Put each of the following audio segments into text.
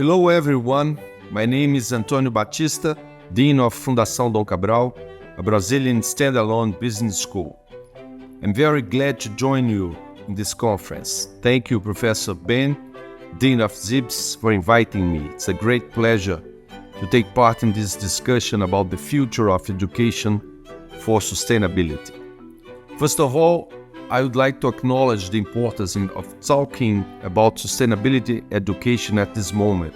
Hello everyone, my name is Antônio Batista, Dean of Fundação Dom Cabral, a Brazilian standalone business school. I'm very glad to join you in this conference. Thank you, Professor Ben, Dean of ZIBS, for inviting me. It's a great pleasure to take part in this discussion about the future of education for sustainability. First of all, I would like to acknowledge the importance of talking about sustainability education at this moment.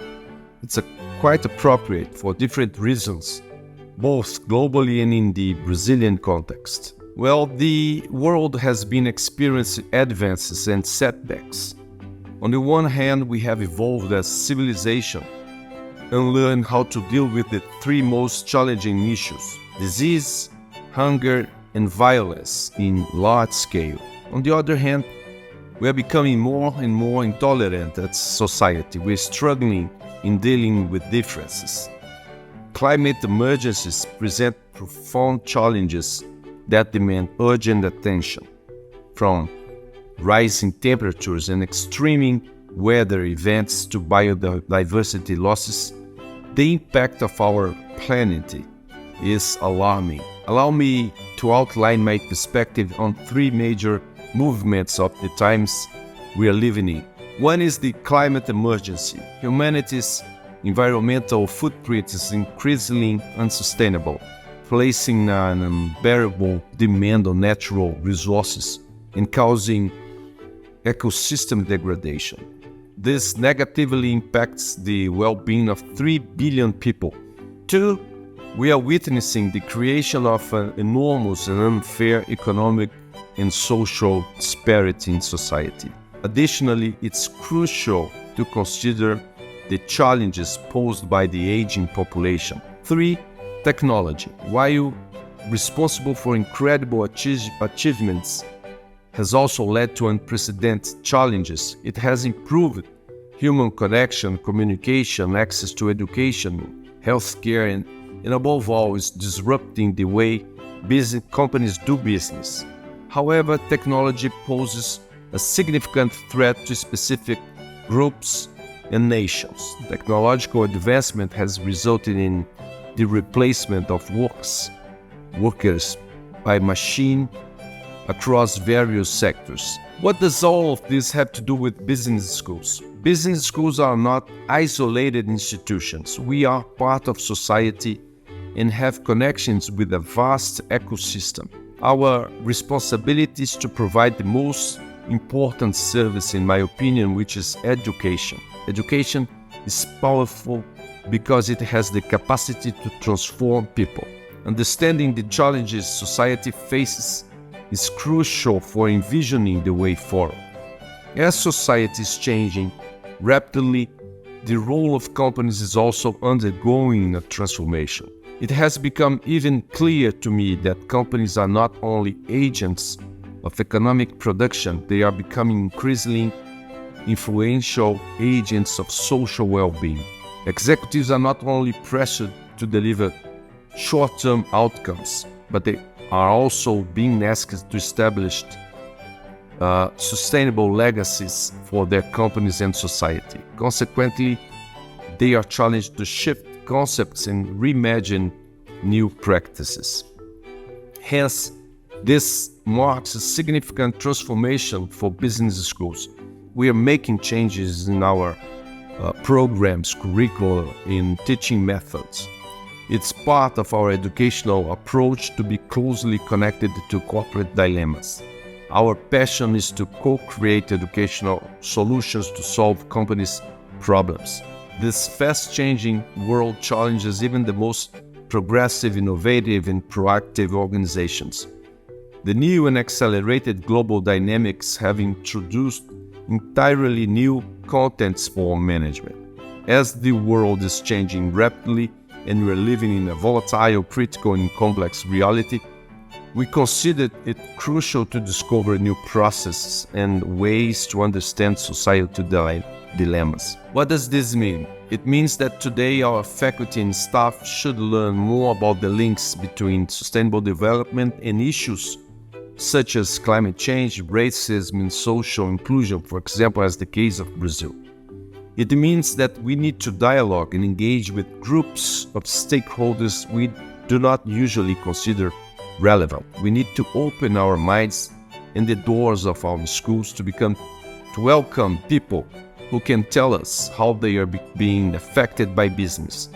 It's quite appropriate for different reasons, both globally and in the Brazilian context. Well, the world has been experiencing advances and setbacks. On the one hand, we have evolved as civilization and learned how to deal with the three most challenging issues: disease, hunger, and violence in large scale. On the other hand, we are becoming more and more intolerant as society. We're struggling in dealing with differences. Climate emergencies present profound challenges that demand urgent attention. From rising temperatures and extreme weather events to biodiversity losses, the impact of our planet is alarming. Allow me to outline my perspective on three major movements of the times we are living in. One is the climate emergency. Humanity's environmental footprint is increasingly unsustainable, placing an unbearable demand on natural resources and causing ecosystem degradation. This negatively impacts the well-being of 3 billion people. Two, we are witnessing the creation of an enormous and unfair economic and social disparity in society. Additionally, it's crucial to consider the challenges posed by the aging population. Three, technology. While responsible for incredible achievements, has also led to unprecedented challenges. It has improved human connection, communication, access to education, healthcare, and above all, is disrupting the way companies do business. However, technology poses a significant threat to specific groups and nations. Technological advancement has resulted in the replacement of workers by machine across various sectors. What does all of this have to do with business schools? Business schools are not isolated institutions. We are part of society and have connections with a vast ecosystem. Our responsibility is to provide the most important service, in my opinion, which is education. Education is powerful because it has the capacity to transform people. Understanding the challenges society faces is crucial for envisioning the way forward. As society is changing rapidly, the role of companies is also undergoing a transformation. It has become even clearer to me that companies are not only agents of economic production, they are becoming increasingly influential agents of social well-being. Executives are not only pressured to deliver short-term outcomes, but they are also being asked to establish sustainable legacies for their companies and society. Consequently, they are challenged to shift concepts and reimagine new practices. Hence, this marks a significant transformation for business schools. We are making changes in our programs, curricula, in teaching methods. It's part of our educational approach to be closely connected to corporate dilemmas. Our passion is to co-create educational solutions to solve companies' problems. This fast-changing world challenges even the most progressive, innovative, and proactive organizations. The new and accelerated global dynamics have introduced entirely new contents for management. As the world is changing rapidly and we're living in a volatile, critical, and complex reality, we considered it crucial to discover new processes and ways to understand societal dilemmas. What does this mean? It means that today our faculty and staff should learn more about the links between sustainable development and issues such as climate change, racism, and social inclusion, for example, as the case of Brazil. It means that we need to dialogue and engage with groups of stakeholders we do not usually consider relevant. We need to open our minds and the doors of our schools to welcome people who can tell us how they are being affected by business.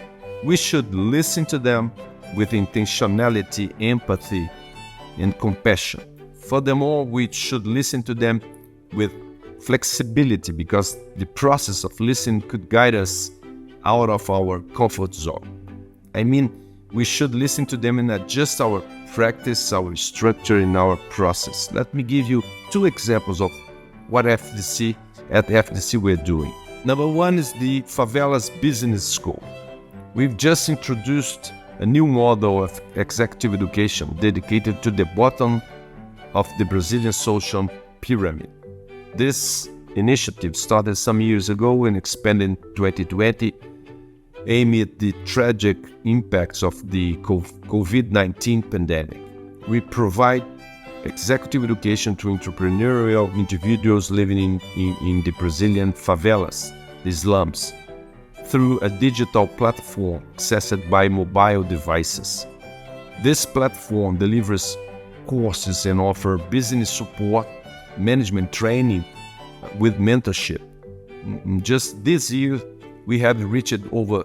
We should listen to them with intentionality, empathy, and compassion. Furthermore, we should listen to them with flexibility, because the process of listening could guide us out of our comfort zone. I mean, we should listen to them and adjust our practice, our structure, and our process. Let me give you 2 examples of what at FDC we're doing. Number 1 is the Favelas Business School. We've just introduced a new model of executive education dedicated to the bottom of the Brazilian social pyramid. This initiative started some years ago and expanded in 2020, aimed at the tragic impacts of the COVID-19 pandemic. We provide executive education to entrepreneurial individuals living in the Brazilian favelas, the slums, through a digital platform accessed by mobile devices. This platform delivers courses and offers business support, management training with mentorship. Just this year, we have reached over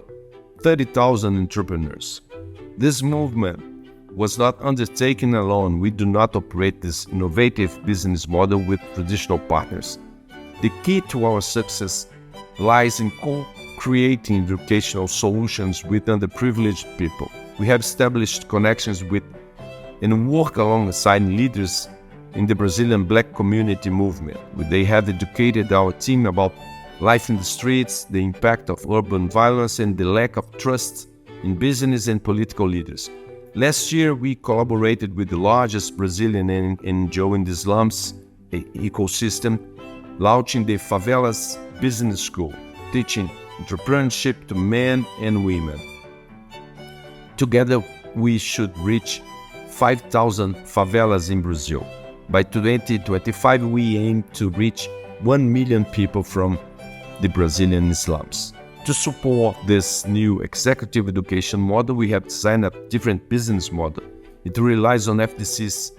30,000 entrepreneurs. This movement was not undertaken alone. We do not operate this innovative business model with traditional partners. The key to our success lies in co-creating educational solutions with underprivileged people. We have established connections with and work alongside leaders in the Brazilian Black community movement. They have educated our team about life in the streets, the impact of urban violence, and the lack of trust in business and political leaders. Last year, we collaborated with the largest Brazilian NGO in the slums ecosystem, launching the Favelas Business School, teaching entrepreneurship to men and women. Together, we should reach 5,000 favelas in Brazil. By 2025, we aim to reach 1 million people from the Brazilian slums. To support this new executive education model, we have designed a different business model. It relies on FDC's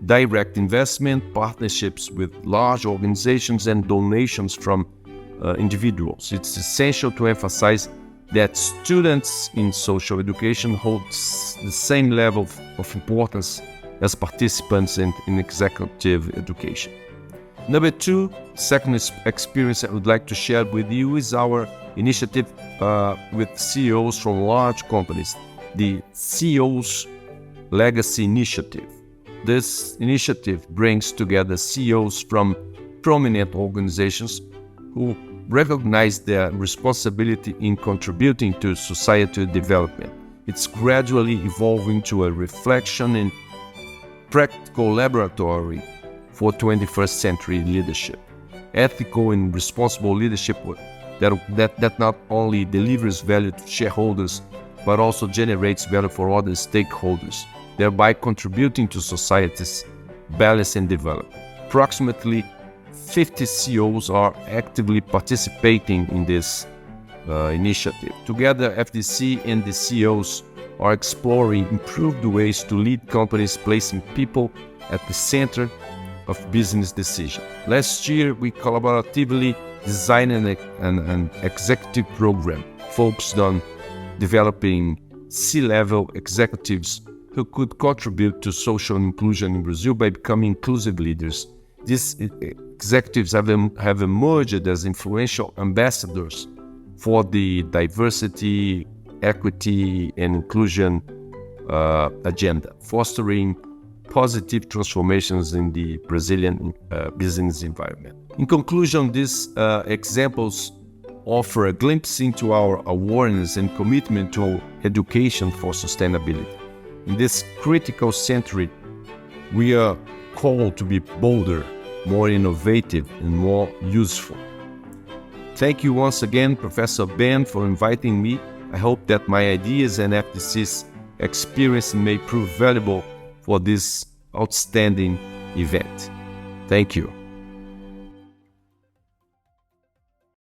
direct investment, partnerships with large organizations, and donations from individuals. It's essential to emphasize that students in social education hold the same level of importance as participants in executive education. Number 2, second experience I would like to share with you is our initiative with CEOs from large companies, the CEOs Legacy Initiative. This initiative brings together CEOs from prominent organizations who recognize their responsibility in contributing to societal development. It's gradually evolving to a reflection and practical laboratory for 21st century leadership. Ethical and responsible leadership that not only delivers value to shareholders, but also generates value for other stakeholders, thereby contributing to society's balance and development. Approximately 50 CEOs are actively participating in this initiative. Together, FDC and the CEOs are exploring improved ways to lead companies, placing people at the center of business decisions. Last year, we collaboratively designed an executive program focused on developing C-level executives who could contribute to social inclusion in Brazil by becoming inclusive leaders. These executives have emerged as influential ambassadors for the diversity, equity, and inclusion agenda, fostering positive transformations in the Brazilian business environment. In conclusion, these examples offer a glimpse into our awareness and commitment to education for sustainability. In this critical century, we are called to be bolder, more innovative, and more useful. Thank you once again, Professor Ben, for inviting me. I hope that my ideas and FDC's experience may prove valuable for this outstanding event. Thank you.